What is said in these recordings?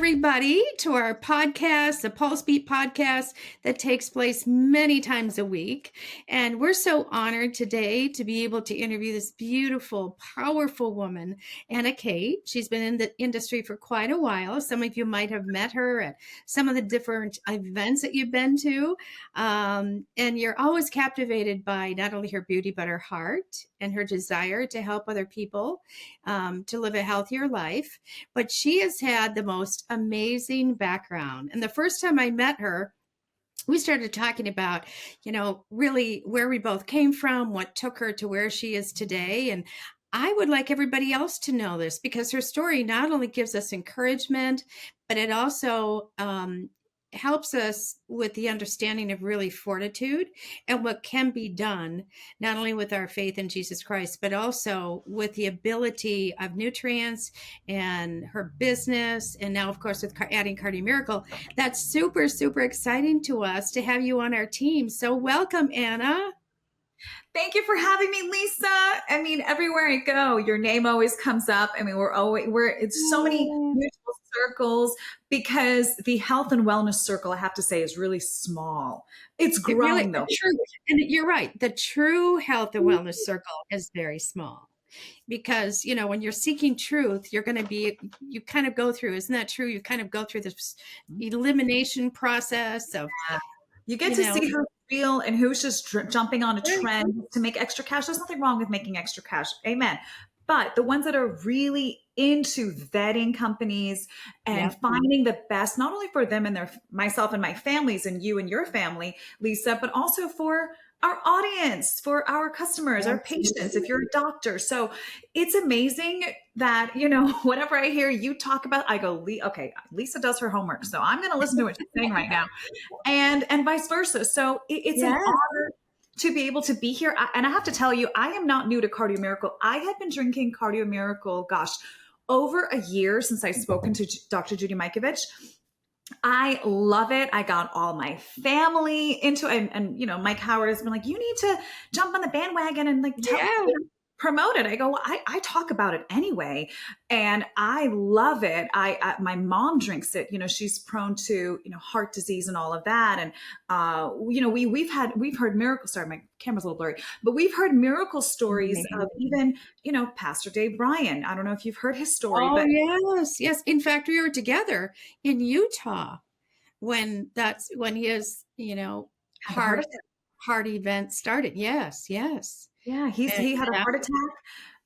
everybody to our podcast, the Pulsebeat podcast that takes place many times a week. And we're so honored today to be able to interview this beautiful, powerful woman, Anna Khait. She's been in the industry for quite a while. Some of you might have met her at some of the different events that you've been to. And you're always captivated by not only her beauty, but her heart and her desire to help other people to live a healthier life. But she has had the most amazing background. And the first time I met her, we started talking about, really where we both came from, what took her to where she is today. And I would like everybody else to know this because her story not only gives us encouragement, but it also helps us with the understanding of really fortitude and what can be done, not only with our faith in Jesus Christ, but also with the ability of nutrients and her business. And now, of course, with adding Cardio Miracle, that's super, super exciting to us to have you on our team. So welcome, Anna. Thank you for having me, Lisa. I mean, everywhere I go, your name always comes up. I mean, it's so many mutual circles because the health and wellness circle, I have to say, is really small. It's growing though. And you're right. The true health and wellness circle is very small because, when you're seeking truth, you kind of go through, isn't that true? You kind of go through this elimination process of, you get to see who's real and who's just jumping on a trend to make extra cash. There's nothing wrong with making extra cash. Amen. But the ones that are really into vetting companies and finding the best, not only for them and myself and my families and you and your family, Lisa, but also for our audience, for our customers, our patients, if you're a doctor. So it's amazing that, whatever I hear you talk about, I go, okay, Lisa does her homework. So I'm going to listen to what she's saying right now and vice versa. So it's an honor to be able to be here. And I have to tell you, I am not new to Cardio Miracle. I had been drinking Cardio Miracle, over a year since I've spoken to Dr. Judy Mikovich. I love it. I got all my family into it. And Mike Howard has been like, you need to jump on the bandwagon and promote it. I go, well, I talk about it anyway. And I love it. My mom drinks it. She's prone to, heart disease and all of that. And, we've heard miracles. Sorry, my camera's a little blurry, but we've heard miracle stories of even, Pastor Dave Bryan. I don't know if you've heard his story. But yes. In fact, we were together in Utah when his, heart event started. Yes. Yeah, he had a heart attack.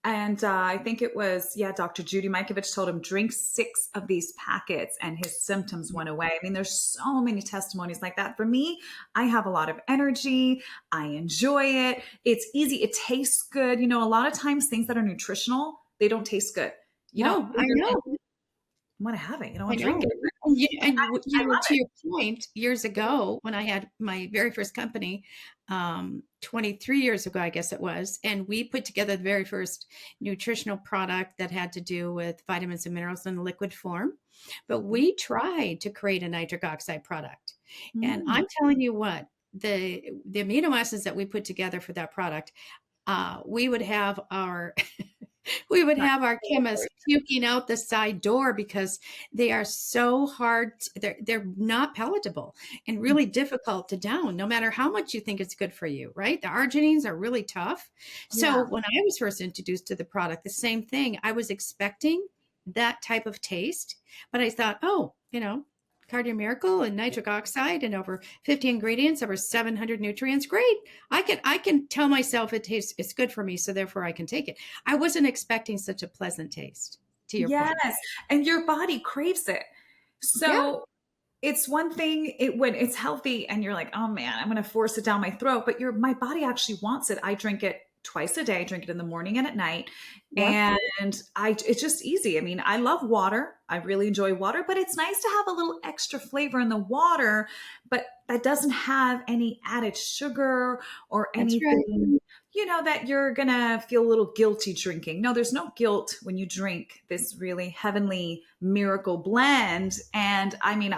And I think it was, Dr. Judy Mikovich told him, drink 6 of these packets and his symptoms went away. I mean, there's so many testimonies like that. For me, I have a lot of energy. I enjoy it. It's easy. It tastes good. A lot of times things that are nutritional, they don't taste good. I know. I want to have it. I drink it. And to your point, years ago, when I had my very first company, 23 years ago, I guess it was, and we put together the very first nutritional product that had to do with vitamins and minerals in liquid form. But we tried to create a nitric oxide product. And I'm telling you what, the amino acids that we put together for that product, we would have our chemists puking out the side door because they are so hard. They're not palatable and really difficult to down, no matter how much you think it's good for you, right? The arginines are really tough. So when I was first introduced to the product, the same thing, I was expecting that type of taste, but I thought, Cardio Miracle and nitric oxide and over 50 ingredients, over 700 nutrients. Great. I can tell myself it's good for me. So therefore I can take it. I wasn't expecting such a pleasant taste, to your point. Yes. And your body craves it. So it's one thing when it's healthy and you're like, oh man, I'm going to force it down my throat, but my body actually wants it. I drink it twice a day. I drink it in the morning and at night. And it's just easy. I mean, I love water. I really enjoy water, but it's nice to have a little extra flavor in the water, but that doesn't have any added sugar or anything, that you're going to feel a little guilty drinking. No, there's no guilt when you drink this really heavenly miracle blend. And I mean,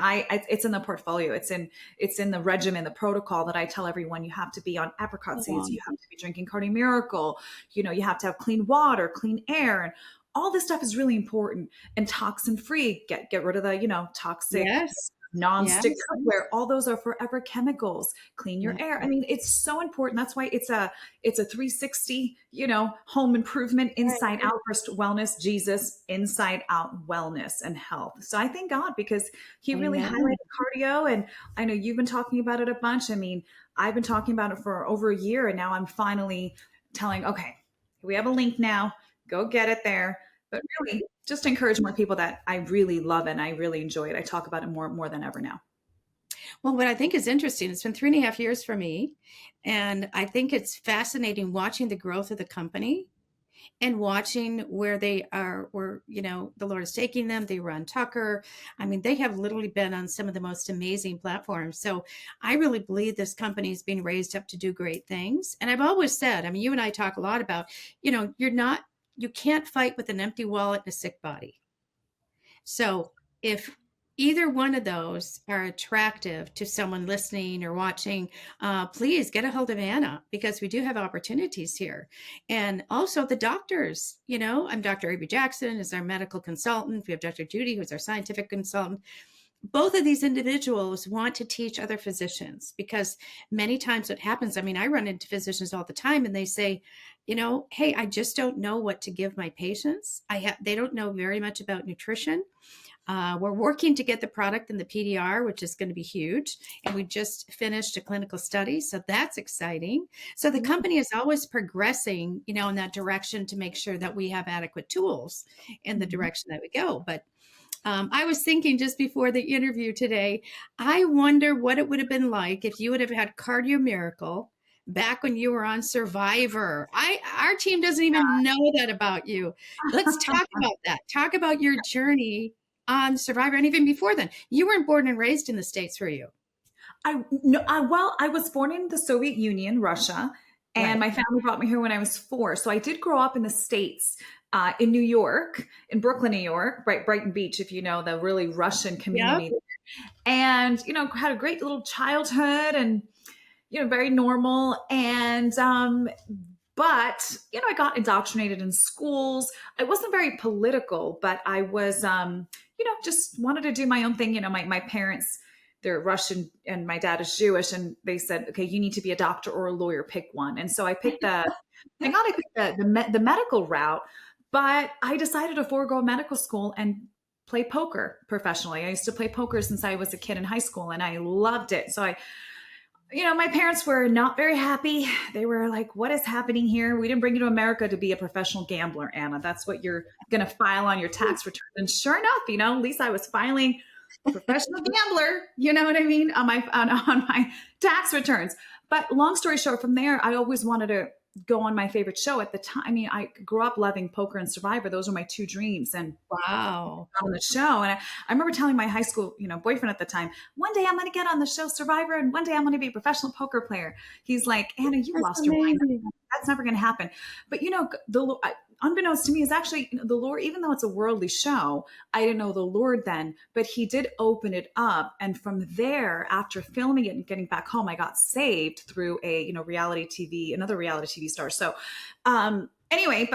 it's in the portfolio. It's in the regimen, the protocol that I tell everyone. You have to be on apricot seeds. You have to be drinking Cardio Miracle. You have to have clean water, clean air, and all this stuff is really important. And toxin free, get rid of the, toxic Yes. non-stick Yes. cookware. All those are forever chemicals. Clean your Yeah. air. I mean, it's so important. That's why it's a 360, home improvement, inside out first wellness, Jesus, inside out wellness and health. So I thank God because he really Amen. highlighted cardio. And I know you've been talking about it a bunch. I mean, I've been talking about it for over a year, and now I'm finally telling, okay, we have a link now. Go get it there. But really, just encourage more people that I really love it and I really enjoy it. I talk about it more than ever now. Well, what I think is interesting, it's been 3.5 years for me. And I think it's fascinating watching the growth of the company and watching where they are, where, the Lord is taking them. They run Tucker. I mean, they have literally been on some of the most amazing platforms. So I really believe this company is being raised up to do great things. And I've always said, I mean, you and I talk a lot about, you can't fight with an empty wallet and a sick body. So if either one of those are attractive to someone listening or watching, please get a hold of Anna because we do have opportunities here. And also the doctors, I'm Dr. Avery Jackson is our medical consultant. We have Dr. Judy, who's our scientific consultant. Both of these individuals want to teach other physicians because many times what happens, I mean, I run into physicians all the time and they say, hey, I just don't know what to give my patients. They don't know very much about nutrition. We're working to get the product in the PDR, which is going to be huge. And we just finished a clinical study. So that's exciting. So the company is always progressing, in that direction to make sure that we have adequate tools in the direction that we go. But I was thinking just before the interview today, I wonder what it would have been like if you would have had Cardio Miracle back when you were on Survivor. Our team doesn't even know that about you. Let's talk about that. Talk about your journey on Survivor, and even before then. You weren't born and raised in the States, were you? I was born in the Soviet Union, Russia, and Right. my family brought me here when I was 4. So I did grow up in the States, in New York, in Brooklyn, New York, right, Brighton Beach, if you know the really Russian Yep. community, and had a great little childhood, and very normal, and but I got indoctrinated in schools. I wasn't very political, but I was just wanted to do my own thing. My parents, they're Russian and my dad is Jewish, and they said, okay, you need to be a doctor or a lawyer, pick one. And so I picked the medical route, but I decided to forego medical school and play poker professionally. I used to play poker since I was a kid in high school, and I loved it. So my parents were not very happy. They were like, what is happening here? We didn't bring you to America to be a professional gambler, Anna. That's what you're going to file on your tax return. And sure enough, at least I was filing professional gambler, you know what I mean, on my tax returns. But long story short, from there, I always wanted to go on my favorite show at the time. I mean, I grew up loving poker and Survivor. Those were my two dreams. And Wow. on the show. And I remember telling my high school, boyfriend at the time, one day I'm going to get on the show Survivor, and one day I'm going to be a professional poker player. He's like, Anna, you That's lost your mind. amazing. That's never going to happen. But unbeknownst to me, is actually the Lord. Even though it's a worldly show, I didn't know the Lord then, but He did open it up. And from there, after filming it and getting back home, I got saved through another reality TV star. So, anyway,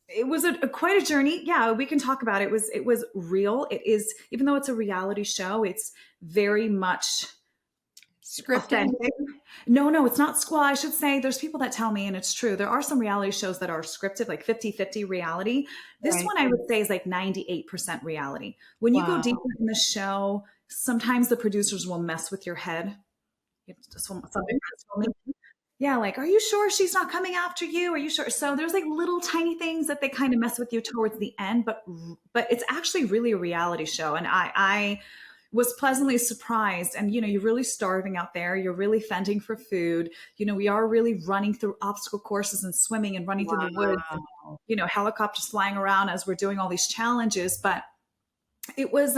it was quite a journey. Yeah, we can talk about it. It was real. It is, even though it's a reality show, it's very much Scripted. authentic. No, it's not squall. I should say there's people that tell me, and it's true, there are some reality shows that are scripted, like 50-50 reality. This Right. one I would say is like 98% reality. When you go Wow. deeper in the show, sometimes the producers will mess with your head. Yeah, like, are you sure she's not coming after you? Are you sure? So there's like little tiny things that they kind of mess with you towards the end, but it's actually really a reality show. And I was pleasantly surprised. And you're really starving out there. You're really fending for food. We are really running through obstacle courses and swimming and running through the woods. And, helicopters flying around as we're doing all these challenges. But it was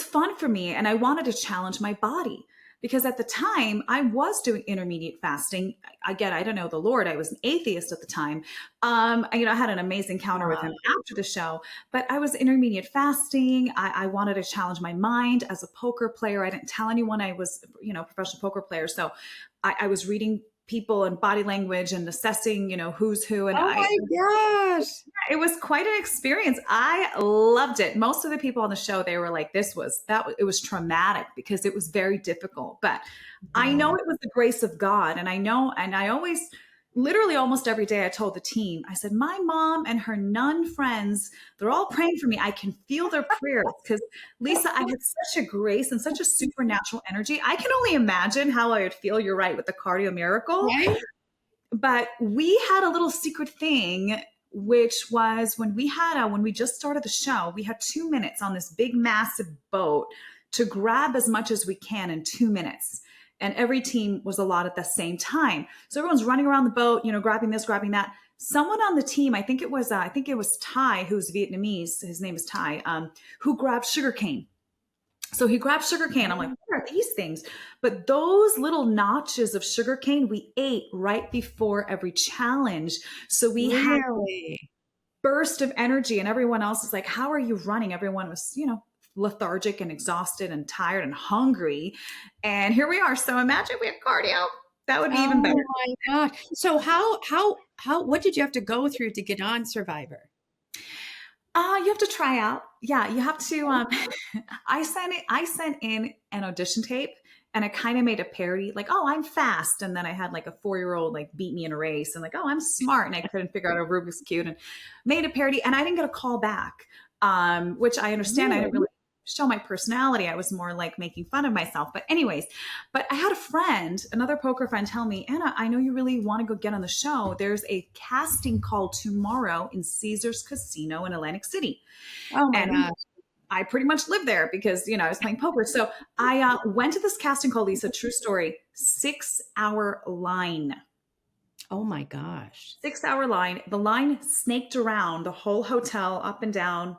fun for me, and I wanted to challenge my body. Because at the time I was doing intermediate fasting. Again, I don't know the Lord. I was an atheist at the time. I had an amazing encounter with Him after the show, but I was intermediate fasting. I wanted to challenge my mind as a poker player. I didn't tell anyone I was, a professional poker player. So I was reading people and body language and assessing, who's who. And Oh my gosh. it was quite an experience. I loved it. Most of the people on the show, they were like, it was traumatic because it was very difficult. But I know it was the grace of God. And I always, literally almost every day I told the team, I said, my mom and her nun friends, they're all praying for me. I can feel their prayers because Lisa, I had such a grace and such a supernatural energy. I can only imagine how I would feel. You're right, with the cardio miracle. Right? But we had a little secret thing, which was when we just started the show, we had 2 minutes on this big, massive boat to grab as much as we can in 2 minutes. And every team was allotted at the same time. So everyone's running around the boat, grabbing this, grabbing that. Someone on the team, I think it was Ty, who's Vietnamese. His name is Ty, who grabbed sugarcane. So he grabbed sugarcane. I'm like, what are these things? But those little notches of sugarcane we ate right before every challenge. So we had a burst of energy, and everyone else is like, how are you running? Everyone was, lethargic and exhausted and tired and hungry. And here we are. So imagine we had cardio. That would be even better. Oh my gosh. So what did you have to go through to get on Survivor? You have to try out. Yeah, you have to. I sent in an audition tape, and I kind of made a parody, like, "Oh, I'm fast," and then I had like a 4-year-old like beat me in a race, and like, "Oh, I'm smart," and I couldn't figure out a Rubik's cube, and made a parody, and I didn't get a call back, which I understand. I didn't really show my personality. I was more like making fun of myself. But anyways, I had a friend, another poker friend, tell me, Anna, I know you really want to go get on the show. There's a casting call tomorrow in Caesars Casino in Atlantic City. Oh my gosh. I pretty much lived there because, I was playing poker. So I went to this casting call, Lisa, true story, 6-hour line. Oh my gosh. 6-hour line. The line snaked around the whole hotel, up and down.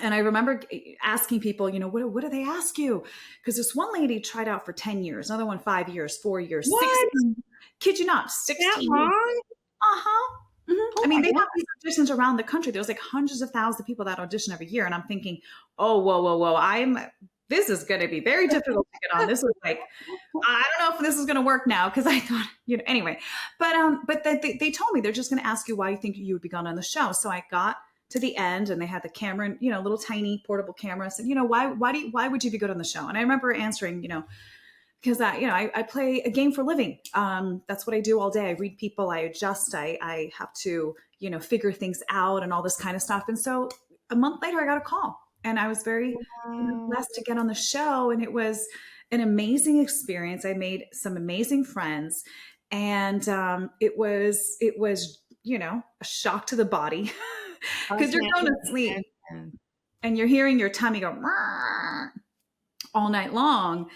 And I remember asking people, what do they ask you? Because this one lady tried out for 10 years, another one 5 years, 4 years, What? 6. Kid you not, 16. That long? Uh-huh. Mm-hmm. Oh I mean, they God. have these auditions around the country. There's like hundreds of thousands of people that audition every year. And I'm thinking, oh, whoa. This is going to be very difficult to get on. This was like, I don't know if this is going to work now. Cause I thought, anyway, but they told me they're just going to ask you why you think you would be gone on the show. So I got to the end and they had the camera, little tiny portable camera. I said, why would you be good on the show? And I remember answering, because I play a game for a living. That's what I do all day. I read people, I adjust, I have to, figure things out and all this kind of stuff. And so a month later I got a call and I was very blessed to get on the show. And it was an amazing experience. I made some amazing friends and it was, a shock to the body because you're going to sleep and you're hearing your tummy go all night long.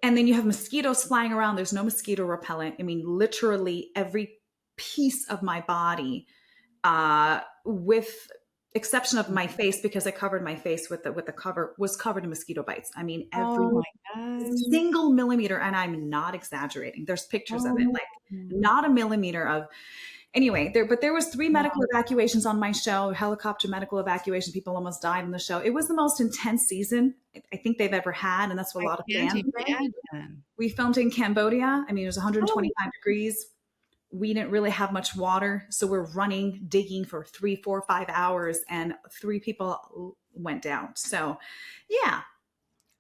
And then you have mosquitoes flying around. There's no mosquito repellent. I mean, literally every piece of my body, with exception of my face, because I covered my face with the cover, was covered in mosquito bites. I mean, every single millimeter, and I'm not exaggerating. There's pictures of it, like not a millimeter of. Anyway, there was 3 medical evacuations on my show, helicopter medical evacuation. People almost died on the show. It was the most intense season I think they've ever had. And that's what a lot of fans say. We filmed in Cambodia. I mean, it was 125 degrees. We didn't really have much water. So we're running, digging for 3, 4, 5 hours and 3 people went down. So yeah.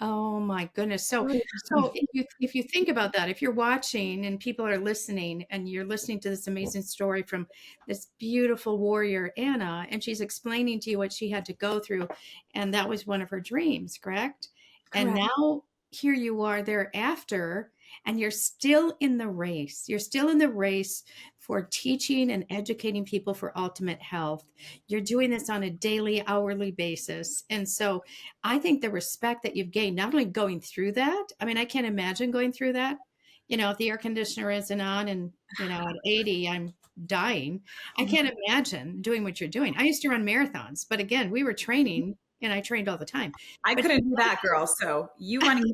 Oh my goodness. So if you think about that, if you're watching and people are listening and you're listening to this amazing story from this beautiful warrior, Anna, and she's explaining to you what she had to go through. And that was one of her dreams, correct? And now here you are thereafter, and you're still in the race. You're still in the race for teaching and educating people for ultimate health. You're doing this on a daily, hourly basis. And so I think the respect that you've gained, not only going through that, I mean, I can't imagine going through that. If the air conditioner isn't on and, at 80, I'm dying. I can't imagine doing what you're doing. I used to run marathons, but again, we were training and I trained all the time. I couldn't do that, girl. So you running.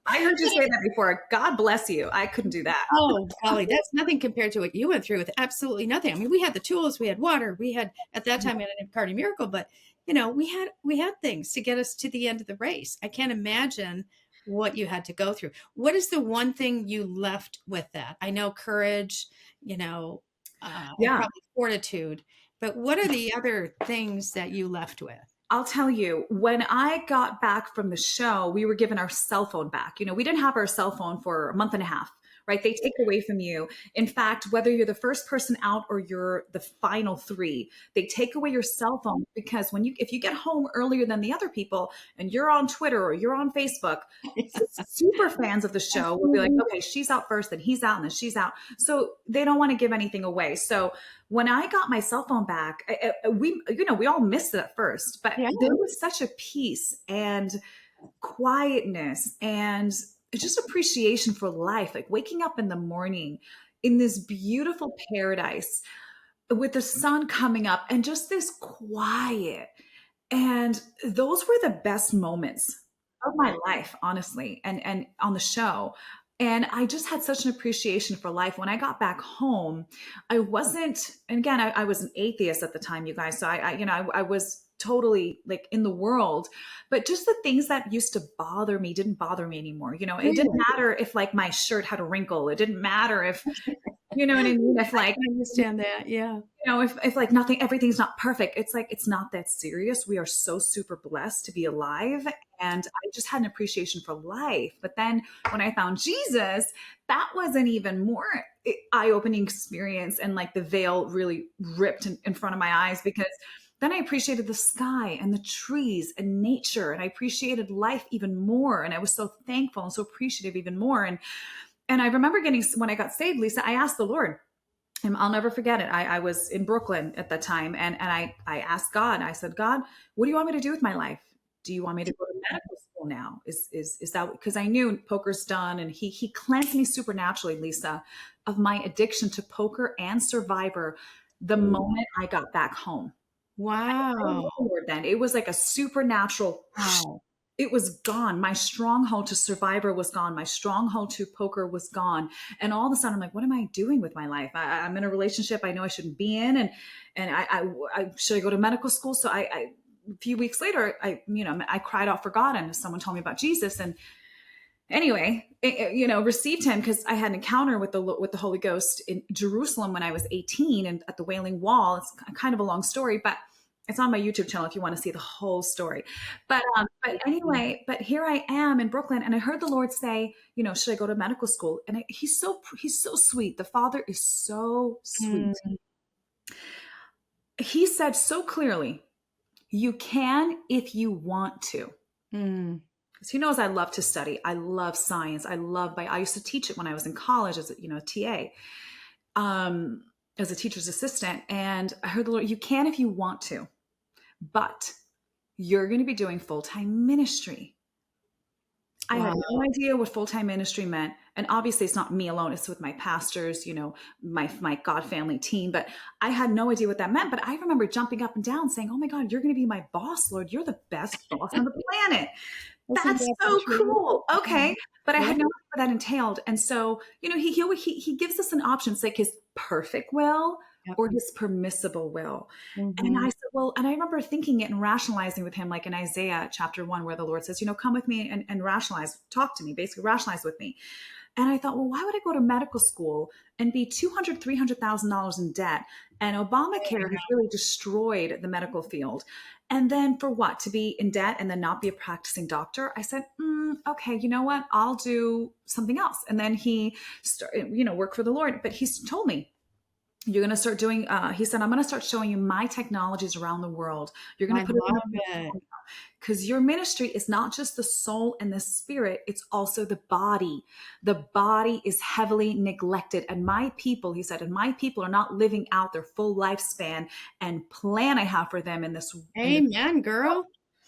I heard you say that before. God bless you. I couldn't do that. Oh, golly, that's nothing compared to what you went through with absolutely nothing. I mean, we had the tools, we had water, we had, at that time, we had a cardio miracle, but we had things to get us to the end of the race. I can't imagine what you had to go through. What is the one thing you left with that? I know courage, and Yeah. probably fortitude, but what are the other things that you left with? I'll tell you, when I got back from the show, we were given our cell phone back. We didn't have our cell phone for a month and a half, right? They take away from you. In fact, whether you're the first person out or you're the final three, they take away your cell phone because if you get home earlier than the other people and you're on Twitter or you're on Facebook, super fans of the show will be like, okay, she's out first, then he's out, and then she's out. So they don't want to give anything away. So when I got my cell phone back, we all missed it at first, but Yeah. there was such a peace and quietness and just appreciation for life, like waking up in the morning in this beautiful paradise with the sun coming up and just this quiet. And those were the best moments of my life, honestly, and on the show. And I just had such an appreciation for life. When I got back home, I wasn't, and again, I was an atheist at the time, you guys. So I was totally like in the world, but just the things that used to bother me didn't bother me anymore. It didn't matter if like my shirt had a wrinkle. It didn't matter if, you know what I mean? If like, I understand that. Yeah. if like nothing, everything's not perfect. It's like, it's not that serious. We are so super blessed to be alive. And I just had an appreciation for life. But then when I found Jesus, that was an even more eye-opening experience. And like the veil really ripped in front of my eyes, because then I appreciated the sky and the trees and nature. And I appreciated life even more. And I was so thankful and so appreciative even more. And I remember when I got saved, Lisa, I asked the Lord, and I'll never forget it. I was in Brooklyn at that time, and I asked God. I said, God, what do you want me to do with my life? Do you want me to go to medical school now? Is that because I knew poker's done, and he cleansed me supernaturally, Lisa, of my addiction to poker and Survivor the moment I got back home. Wow. Then it was like a supernatural. Wow. It was gone. My stronghold to Survivor was gone. My stronghold to poker was gone. And all of a sudden, I'm like, what am I doing with my life? I'm in a relationship I know I shouldn't be in, and I should I go to medical school? So a few weeks later, I cried out for God, and someone told me about Jesus, and anyway, received him because I had an encounter with the Holy Ghost in Jerusalem when I was 18, and at the Wailing Wall. It's kind of a long story, but it's on my YouTube channel if you want to see the whole story. But anyway, but here I am in Brooklyn, and I heard the Lord say, should I go to medical school? And he's so sweet. The Father is so sweet. He said so clearly, you can if you want to. Because he knows I love to study. I love science. I used to teach it when I was in college as a TA. As a teacher's assistant. And I heard the Lord, you can if you want to, but you're going to be doing full-time ministry. Wow. I had no idea what full-time ministry meant. And obviously it's not me alone. It's with my pastors, my God family team, but I had no idea what that meant. But I remember jumping up and down saying, oh my God, you're going to be my boss, Lord. You're the best boss on the planet. That's so cool. Okay. But I had no idea what that entailed. And so, he gives us an option. It's like his perfect will or his permissible will. And I said, well, and I remember thinking it and rationalizing with him, like in Isaiah chapter 1, where the Lord says, come with me and rationalize, talk to me, basically rationalize with me. And I thought, well, why would I go to medical school and be $200,000, $300,000 in debt? And Obamacare has really destroyed the medical field. And then for what? To be in debt and then not be a practicing doctor? I said, okay, you know what? I'll do something else. And then he started, work for the Lord. But he's told me, you're going to start doing, he said, I'm going to start showing you my technologies around the world. You're going to put it because your ministry is not just the soul and the spirit. It's also the body. The body is heavily neglected. And my people, he said, and my people are not living out their full lifespan and plan I have for them in this. Amen, girl.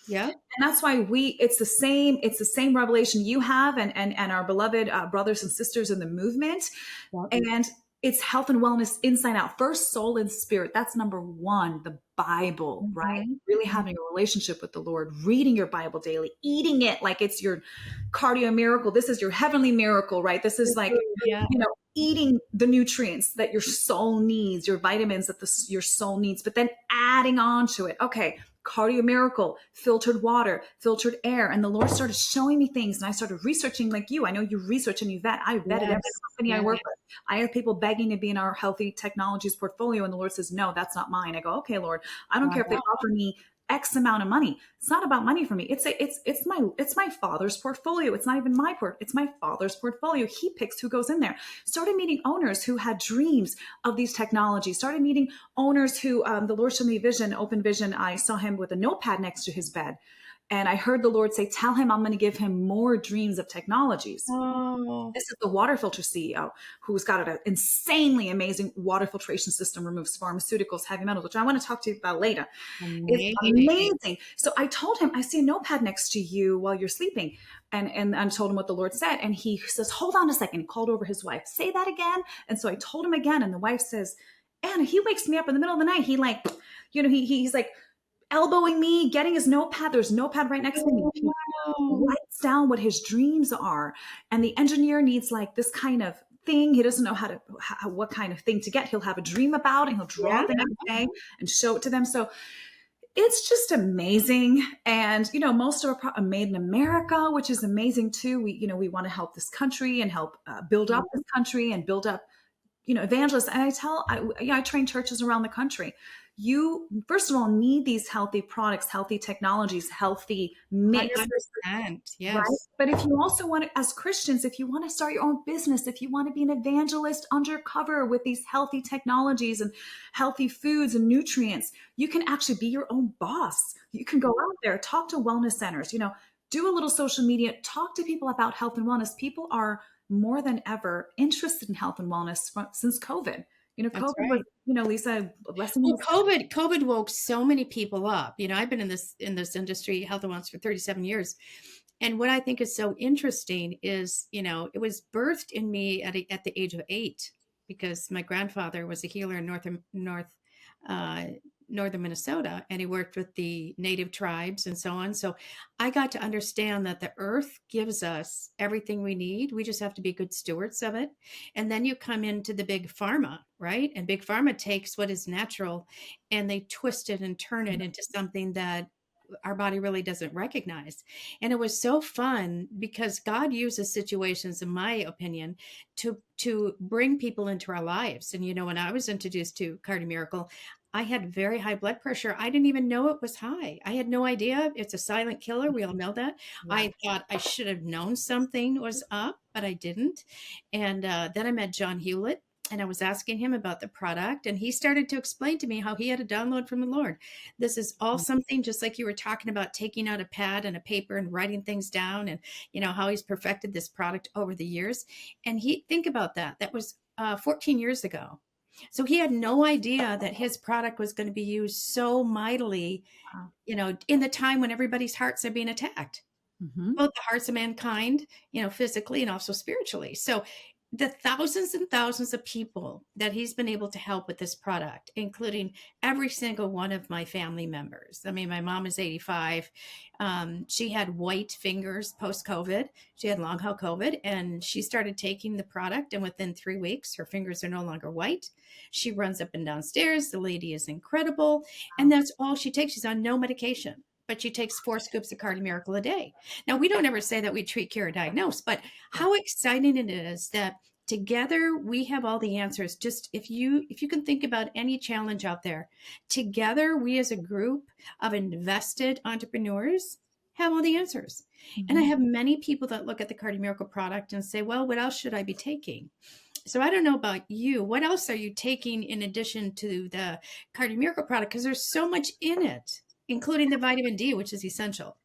Yeah. And that's why it's the same revelation you have and our beloved brothers and sisters in the movement. And it's health and wellness inside out. First, soul and spirit. That's number one, the Bible, right? Really having a relationship with the Lord, reading your Bible daily, eating it like it's your cardio miracle. This is your heavenly miracle, right? This is like, eating the nutrients that your soul needs, your vitamins that your soul needs, but then adding on to it. Okay, Cardio Miracle, filtered water, filtered air. And the Lord started showing me things. And I started researching like you. I know you research and you vet. I vetted every Yes. company I Yeah. work with. I have people begging to be in our healthy technologies portfolio. And the Lord says, no, that's not mine. I go, okay, Lord, I don't care if they Wow. offer me X amount of money. It's not about money for me. It's my father's portfolio. It's not even it's my father's portfolio. He picks who goes in there. Started meeting owners who had dreams of these technologies. Started meeting owners who the Lord showed me vision, open vision. I saw him with a notepad next to his bed. And I heard the Lord say, tell him I'm going to give him more dreams of technologies. Oh, This is the water filter CEO who's got an insanely amazing water filtration system, removes pharmaceuticals, heavy metals, which I want to talk to you about later. It's amazing. amazing. So I told him, I see a notepad next to you while you're sleeping. And I told him what the Lord said. And he says, hold on a second. He called over his wife. Say that again. And so I told him again. And the wife says, Anna, he wakes me up in the middle of the night. He like, he's like elbowing me, getting his notepad. There's a notepad right next to me. Oh, He wow. writes down what his dreams are. And the engineer needs like this kind of thing. He doesn't know what kind of thing to get. He'll have a dream about and he'll draw Yeah. the next day and show it to them. So it's just amazing. And, most of our are made in America, which is amazing too. We want to help this country and help build up this country and build up, evangelists. And I train churches around the country. You, first of all, need these healthy products, healthy technologies, healthy mix. 100%. Right. Yes. But if you also want to, as Christians, if you want to start your own business, if you want to be an evangelist undercover with these healthy technologies and healthy foods and nutrients, you can actually be your own boss. You can go out there, talk to wellness centers, do a little social media, talk to people about health and wellness. People are more than ever interested in health and wellness since COVID. That's COVID was, right. Lisa, a blessing. Well, COVID woke so many people up. I've been in this industry, health and wellness, for 37 years. And what I think is so interesting is, it was birthed in me at the age of 8, because my grandfather was a healer in uh, northern Minnesota, and he worked with the native tribes and so on. So I got to understand that the earth gives us everything we need. We just have to be good stewards of it. And then you come into the big pharma, right? And big pharma takes what is natural and they twist it and turn it into something that our body really doesn't recognize. And it was so fun because God uses situations, in my opinion, to bring people into our lives. And when I was introduced to Cardio Miracle, I had very high blood pressure. I didn't even know it was high. I had no idea. It's a silent killer. We all know that. Yeah. I thought I should have known something was up, but I didn't. And then I met John Hewlett, and I was asking him about the product, and he started to explain to me how he had a download from the Lord. This is all something, just like you were talking about, taking out a pad and a paper and writing things down, and how he's perfected this product over the years. And think about that. That was 14 years ago. So he had no idea that his product was going to be used so mightily, Wow. in the time when everybody's hearts are being attacked, Mm-hmm. both the hearts of mankind, physically and also spiritually. So the thousands and thousands of people that he's been able to help with this product, including every single one of my family members. I mean, my mom is 85. She had white fingers post-COVID. She had long haul COVID, and she started taking the product. And within 3 weeks, her fingers are no longer white. She runs up and down stairs. The lady is incredible. And that's all she takes. She's on no medication, but she takes 4 scoops of Cardio Miracle a day. Now, we don't ever say that we treat, cure, or diagnose, but how exciting it is that together we have all the answers. Just if you can think about any challenge out there, together we as a group of invested entrepreneurs have all the answers. And I have many people that look at the Cardio Miracle product and say, well, what else should I be taking? So I don't know about you. What else are you taking in addition to the Cardio Miracle product? Because there's so much in it, including the vitamin D, which is essential.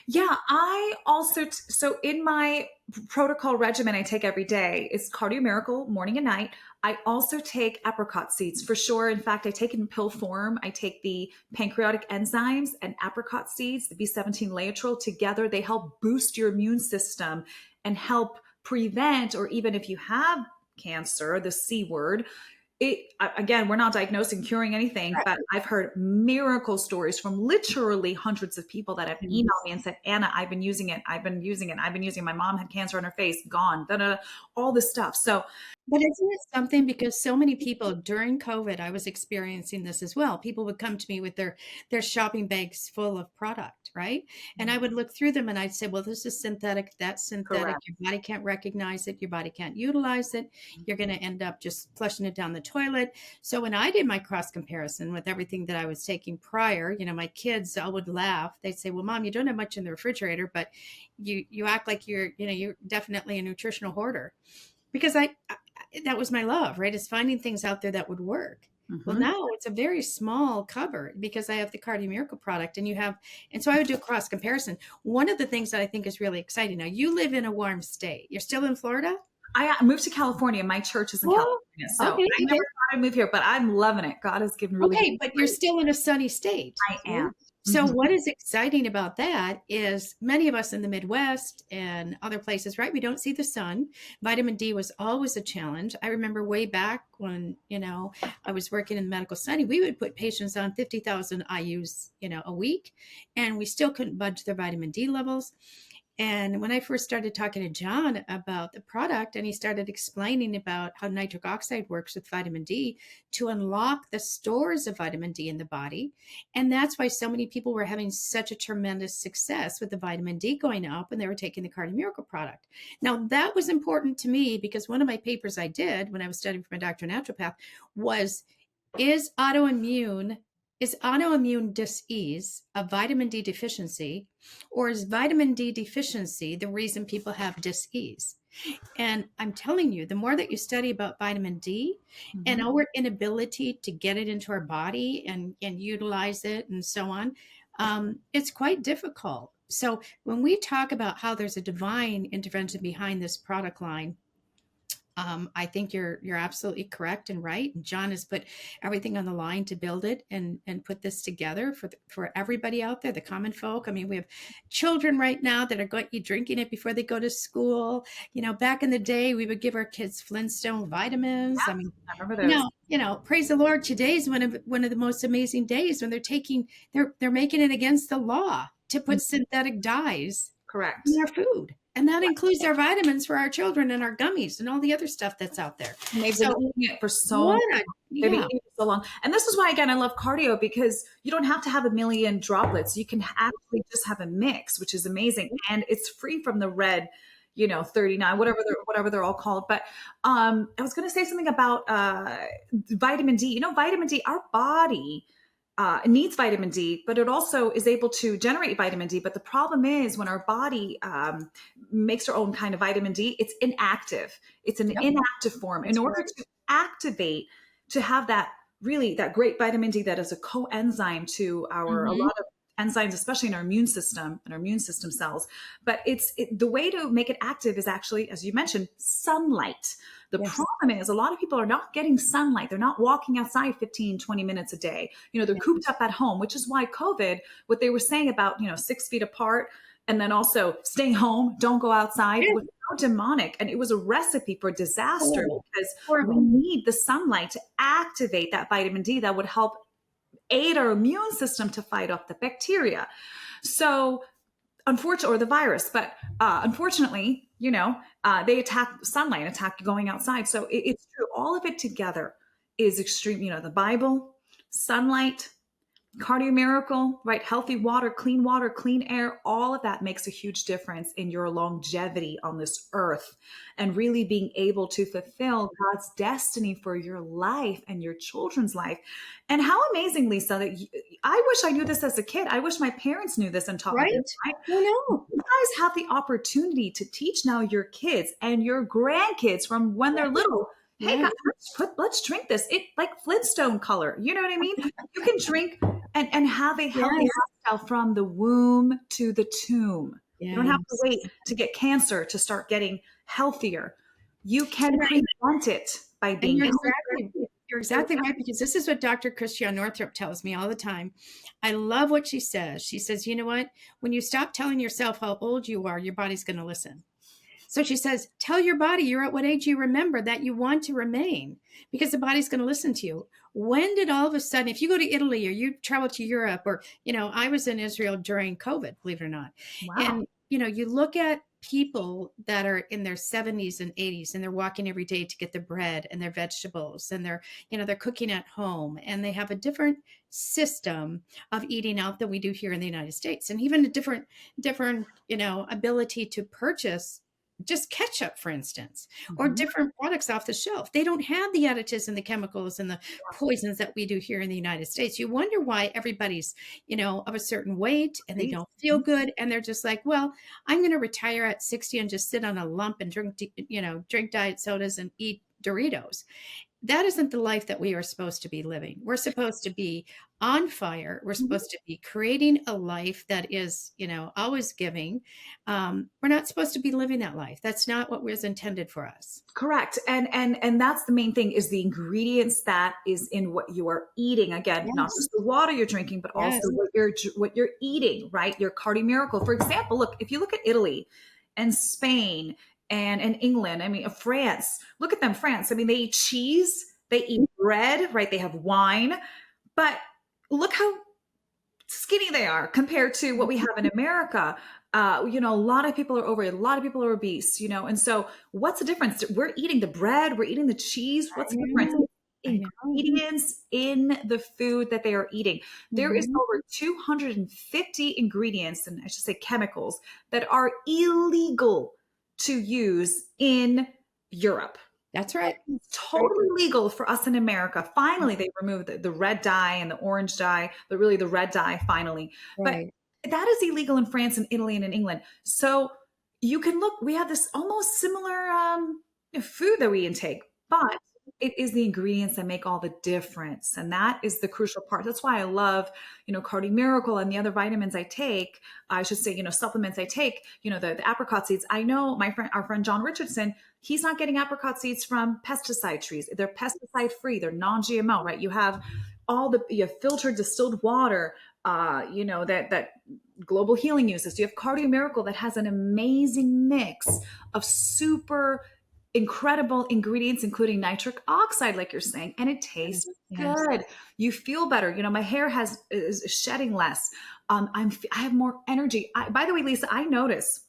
Yeah, I also, so in my protocol regimen I take every day is Cardio Miracle morning and night. I also take apricot seeds for sure. In fact, I take it in pill form. I take the pancreatic enzymes and apricot seeds, the B17 Laetrile together. They help boost your immune system and help prevent, or even if you have cancer, the C word, again, we're not diagnosing, curing anything, but I've heard miracle stories from literally hundreds of people that have emailed me and said, Anna, I've been using it. I've been using it. I've been using it. My mom had cancer on her face, gone, all this stuff. So But isn't it something, because so many people during COVID, I was experiencing this as well. People would come to me with their shopping bags full of product, right? And I would look through them and I'd say, well, this is synthetic, that's synthetic. Correct. Your body can't recognize it, your body can't utilize it. You're going to end up just flushing it down the toilet. So when I did my cross comparison with everything that I was taking prior, my kids all would laugh. They'd say, well, Mom, you don't have much in the refrigerator, but you act like you're definitely a nutritional hoarder. Because that was my love, right? Is finding things out there that would work. Well, now it's a very small cupboard because I have the Cardio Miracle product and so I would do a cross comparison. One of the things that I think is really exciting. Now, you live in a warm state. You're still in Florida? I moved to California. My church is in California. So Okay, I never thought I'd move here, but I'm loving it. God has given really okay, good. but you're still in a sunny state. I am. So what is exciting about that is many of us in the Midwest and other places, right? We don't see the sun. Vitamin D was always a challenge. I remember way back when, I was working in the medical setting, we would put patients on 50,000 IUs, a week, and we still couldn't budge their vitamin D levels. And when I first started talking to John about the product, and he started explaining about how nitric oxide works with vitamin D to unlock the stores of vitamin D in the body. And that's why so many people were having such a tremendous success with the vitamin D going up when they were taking the Cardio Miracle product. Now, that was important to me because one of my papers I did when I was studying for my doctor of naturopath was, is autoimmune disease a vitamin D deficiency, or is vitamin D deficiency the reason people have disease? And I'm telling you, the more that you study about vitamin D and our inability to get it into our body and utilize it and so on, it's quite difficult. So when we talk about how there's a divine intervention behind this product line, I think you're absolutely correct and right. And John has put everything on the line to build it and put this together for everybody out there, the common folk. I mean, we have children right now that are going to be drinking it before they go to school. Back in the day, we would give our kids Flintstone vitamins. Yeah, I mean, I remember those. Praise the Lord. Today's one of the most amazing days when they're making it against the law to put synthetic dyes Correct. in our food. And that includes our vitamins for our children and our gummies and all the other stuff that's out there. And they've been eating it for so long. They've been eating it so long. And this is why, again, I love cardio, because you don't have to have a million droplets. You can actually just have a mix, which is amazing. And it's free from the red, 39, whatever they're all called. But I was going to say something about vitamin D. Vitamin D, our body needs vitamin D, but it also is able to generate vitamin D. But the problem is when our body makes our own kind of vitamin D, it's inactive. It's an inactive form. In order to activate, to have that great vitamin D that is a coenzyme to a lot of enzymes, especially in our immune system and our immune system cells. But the way to make it active is actually, as you mentioned, sunlight. The problem is a lot of people are not getting sunlight. They're not walking outside 15, 20 minutes a day. They're cooped up at home, which is why COVID, what they were saying about, 6 feet apart, and then also stay home, don't go outside, was so demonic. And it was a recipe for disaster because we need the sunlight to activate that vitamin D that would help aid our immune system to fight off the bacteria. So or the virus, but unfortunately, they attack sunlight, attack going outside. So it's true. All of it together is extreme. The Bible, sunlight, Cardio Miracle, right? Healthy water, clean air, all of that makes a huge difference in your longevity on this earth and really being able to fulfill God's destiny for your life and your children's life. And how amazing, Lisa, that I wish I knew this as a kid. I wish my parents knew this and taught me this. Right? I know. You guys have the opportunity to teach now your kids and your grandkids from when they're little. Hey, guys, let's drink this. It like Flintstone color. You know what I mean? You can drink and have a healthy lifestyle from the womb to the tomb. You don't have to wait to get cancer to start getting healthier. You can prevent it by being You're exactly right, because this is what Dr. Christiane Northrup tells me all the time. I love what she says. She says, you know what? When you stop telling yourself how old you are, your body's going to listen. So she says, tell your body you're at what age you remember that you want to remain, because the body's going to listen to you. When did all of a sudden, if you go to Italy or you travel to Europe, or, I was in Israel during COVID, believe it or not. Wow. And, you look at people that are in their 70s and 80s, and they're walking every day to get their bread and their vegetables, and they're cooking at home, and they have a different system of eating out than we do here in the United States, and even a different ability to purchase just ketchup, for instance, or Mhm. different products off the shelf. They don't have the additives and the chemicals and the poisons that we do here in the United States. You wonder why everybody's, of a certain weight, and they don't feel good, and they're just like, well, I'm going to retire at 60 and just sit on a lump and drink diet sodas and eat Doritos. That isn't the life that we are supposed to be living. We're supposed to be on fire. We're Mhm. supposed to be creating a life that is, always giving. We're not supposed to be living that life. That's not what was intended for us. Correct. And that's the main thing, is the ingredients that is in what you are eating. Again, not Yes. just the water you're drinking, but also Yes. what you're eating, right? Your Cardi Miracle. For example, look, if you look at Italy and Spain and England, I mean France, look at them, France. I mean, they eat cheese, they eat bread, right? They have wine, but look how skinny they are compared to what we have in America. A lot of people are overweight, a lot of people are obese, and so what's the difference? We're eating the bread, we're eating the cheese. I What's the difference? know. I know. Ingredients in the food that they are eating. There is Mhm. over 250 ingredients, and I should say chemicals, that are illegal to use in Europe. That's right. It's totally legal for us in America. Finally, they removed the red dye and the orange dye, but really the red dye finally. But Right. that is illegal in France and Italy and in England. So you can look, we have this almost similar food that we intake, but it is the ingredients that make all the difference. And that is the crucial part. That's why I love, Cardi Miracle and the other vitamins I take. I should say, supplements I take, the apricot seeds. I know our friend John Richardson, he's not getting apricot seeds from pesticide trees. They're pesticide free. They're non-GMO, right? You have you have filtered distilled water, that Global Healing uses. You have Cardio Miracle that has an amazing mix of super incredible ingredients, including nitric oxide, like you're saying, and it tastes Yes. good. You feel better. My hair is shedding less. I have more energy. By the way, Lisa, I notice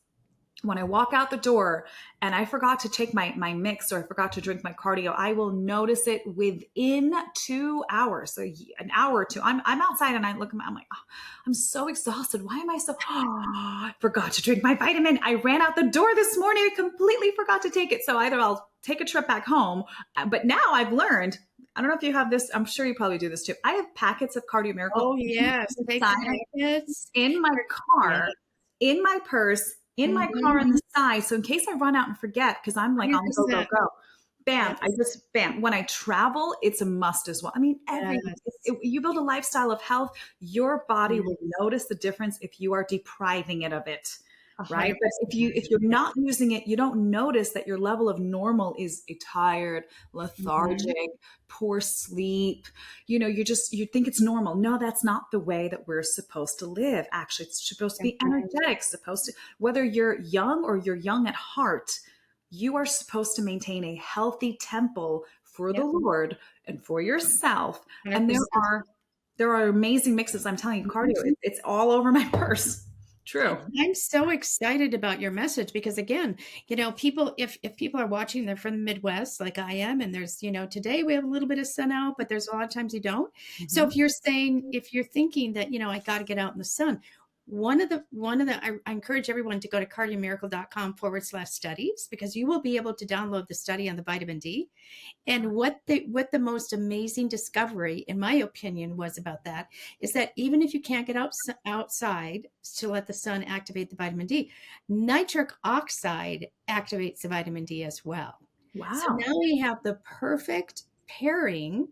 when I walk out the door and I forgot to take my mix, or I forgot to drink my cardio, I will notice it within 2 hours. So an hour or two, I'm outside and I look, I'm like, oh, I'm so exhausted. Why am I so, I forgot to drink my vitamin. I ran out the door this morning. I completely forgot to take it. So either I'll take a trip back home, but now I've learned, I don't know if you have this. I'm sure you probably do this too. I have packets of Cardio Miracle Oh, yes. Take the packets. in my Yes. car, in my purse, in my car on Mhm. the side. So in case I run out and forget, because I'm like on the go, go, 100%. go. Bam. I Yes. just, bam. When I travel, it's a must as well. I mean, Yes. you build a lifestyle of health, your body will Yes. notice the difference if you are depriving it of it. Right. But if 100%. you're not using it, you don't notice that your level of normal is a tired, Mhm. lethargic, poor sleep. You think it's normal. No, that's not the way that we're supposed to live. Actually, it's supposed to That's be right. energetic, supposed to, whether you're young or you're young at heart, you are supposed to maintain a healthy temple for the Yep. Lord and for yourself. And 100%. there are amazing mixes. I'm telling you, cardio, Mhm. it's all over my purse. True. I'm so excited about your message because again, people, if people are watching, they're from the Midwest like I am, and there's, today we have a little bit of sun out, but there's a lot of times you don't. So Mhm. if you're thinking that, I got to get out in the sun, I encourage everyone to go to cardiomiracle.com/studies, because you will be able to download the study on the vitamin D. And what the most amazing discovery, in my opinion, was about that is that even if you can't get outside to let the sun activate the vitamin D, nitric oxide activates the vitamin D as well. So Wow. now we have the perfect pairing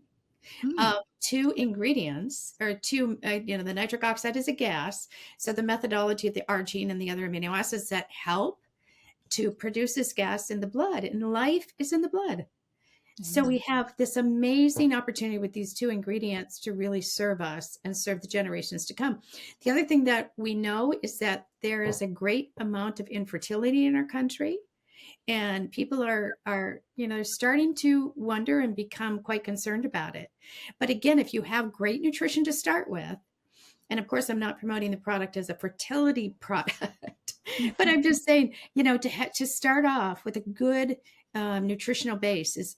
Mm. of two ingredients, or two, the nitric oxide is a gas. So the methodology of the arginine and the other amino acids that help to produce this gas in the blood, and life is in the blood. So Amen. we have this amazing opportunity with these two ingredients to really serve us and serve the generations to come. The other thing that we know is that there is a great amount of infertility in our country, and people are starting to wonder and become quite concerned about it. But again, if you have great nutrition to start with, and of course, I'm not promoting the product as a fertility product, But I'm just saying, to start off with a good nutritional base is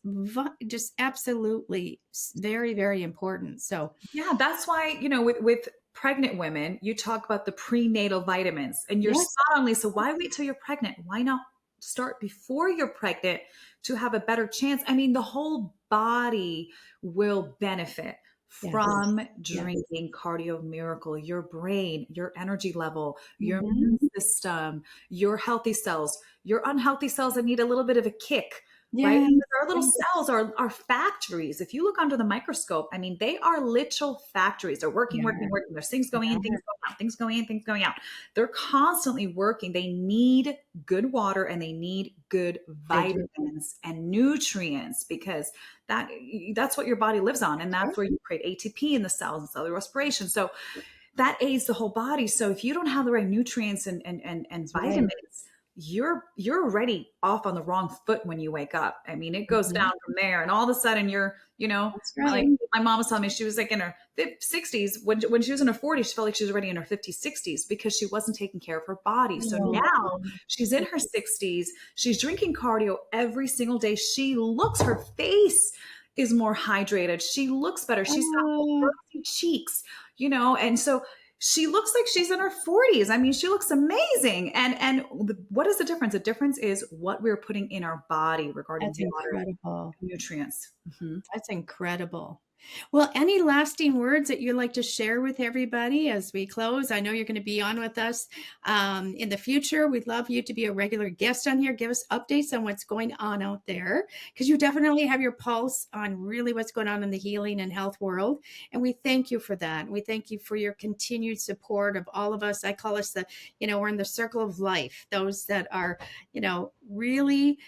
just absolutely very, very important. So, Yeah, that's why, with pregnant women, you talk about the prenatal vitamins, and you're yes, spot on, Lisa. Why wait till you're pregnant? Why not start before you're pregnant to have a better chance? I mean, the whole body will benefit yes, from yes. drinking Cardio Miracle. Your brain, your energy level, your Mhm. immune system, your healthy cells, your unhealthy cells that need a little bit of a kick. Right? Yes, Because our little yes, cells are factories. If you look under the microscope, I mean, they are literal factories. They're working, yeah, working, working. There's things going in, yeah, things going out, things going in, things going out. They're constantly working. They need good water and they need good they do. vitamins and nutrients because that's what your body lives on. And Sure. that's where you create ATP in the cells and cellular respiration. So that aids the whole body. So if you don't have the right nutrients and That's right. vitamins, you're already off on the wrong foot when you wake up. I mean, it goes Mhm. down from there, and all of a sudden you're, That's like right. my mom was telling me, she was like in her 60s. When she was in her 40s, she felt like she was already in her 50s, 60s because she wasn't taking care of her body. So Oh, now she's in her 60s. She's drinking cardio every single day. Her face is more hydrated. She looks better. She's got oh, rosy cheeks, and so she looks like she's in her 40s. I mean, she looks amazing. What is the difference? The difference is what we're putting in our body regarding that's water, incredible. nutrients. Mhm. That's incredible. Well, any lasting words that you'd like to share with everybody as we close? I know you're going to be on with us in the future. We'd love you to be a regular guest on here. Give us updates on what's going on out there because you definitely have your pulse on really what's going on in the healing and health world. And we thank you for that. We thank you for your continued support of all of us. I call us we're in the circle of life, those that are, really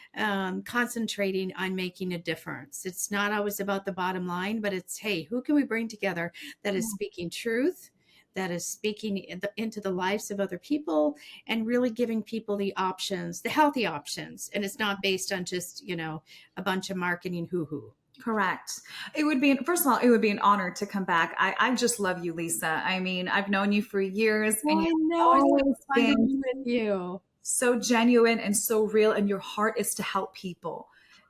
concentrating on making a difference. It's not always about the bottom line, but it's, hey, who can we bring together that is speaking truth, that is speaking into the lives of other people, and really giving people the options, the healthy options. And it's not based on just, a bunch of marketing hoo-hoo. Correct. It would be, first of all, it would be an honor to come back. I just love you, Lisa. I mean, I've known you for years and Well, I you've know it's so always fun to been be with you. so genuine and so real, and your heart is to help people.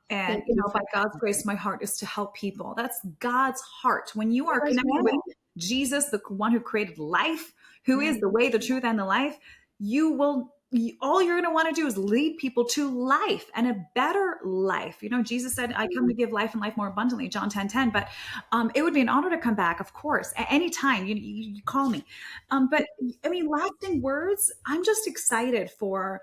And, Thank you by for God's grace, my heart is to help people. That's God's heart. When you are yours. connected with Well. Jesus, the one who created life, who Yeah. is the way, the truth, and the life, all you're going to want to do is lead people to life and a better life. Jesus said, I come to give life and life more abundantly, John 10:10. But it would be an honor to come back, of course, at any time. You call me. But I mean, lasting words, I'm just excited for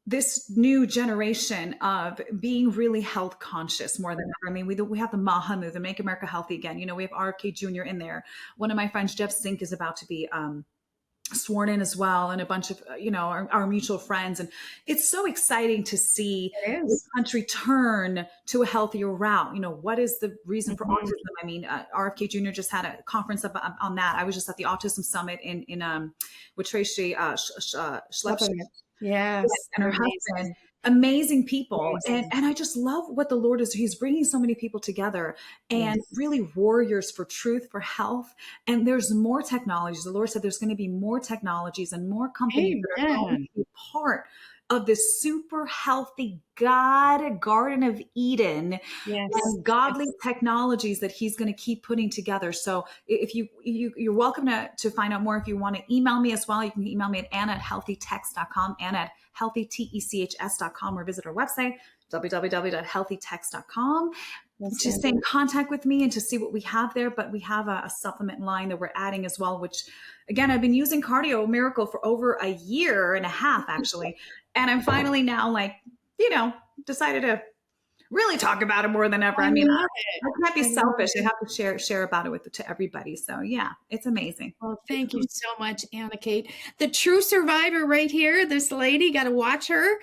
this new generation of being really health conscious more than ever. I mean, we have the MAHA movement, Make America Healthy Again. We have RFK Jr. in there. One of my friends, Jeff Zink, is about to be sworn in as well, and a bunch of our mutual friends. And it's so exciting to see It the is. country turn to a healthier route. What is the reason for Mhm. autism? I mean, RFK Jr. just had a conference on that. I was just at the autism summit in with Tracy Schlepp Supplement. Yes, and they're her amazing. husband, amazing people. And, Amazing. and I just love what the Lord is. He's bringing so many people together and Yes. really warriors for truth, for health. And there's more technologies. The Lord said there's going to be more technologies and more companies that are going Amen. to be part of this super healthy God Garden of Eden Yes. and godly Yes. technologies that he's going to keep putting together. So if you're welcome to find out more. If you want to email me as well, you can email me at anna@healthytext.com, anna@healthytechs.com, or visit our website, www.healthytext.com, That's to it. stay in contact with me and to see what we have there. But we have a supplement line that we're adding as well, which again, I've been using Cardio Miracle for over a year and a half, actually. And I'm finally now decided to really talk about it more than ever. I I mean, love I it. can't be I love selfish. I it. have to share about it to everybody. So yeah, it's amazing. Well, thank you so much, Anna Khait. The true survivor right here, this lady, got to watch her.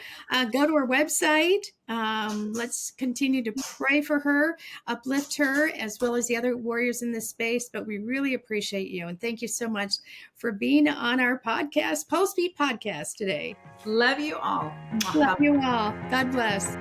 Go to her website. Let's continue to pray for her, uplift her, as well as the other warriors in this space. But we really appreciate you. And thank you so much for being on our podcast, Pulsebeat podcast today. Love you all. Love you all. God bless.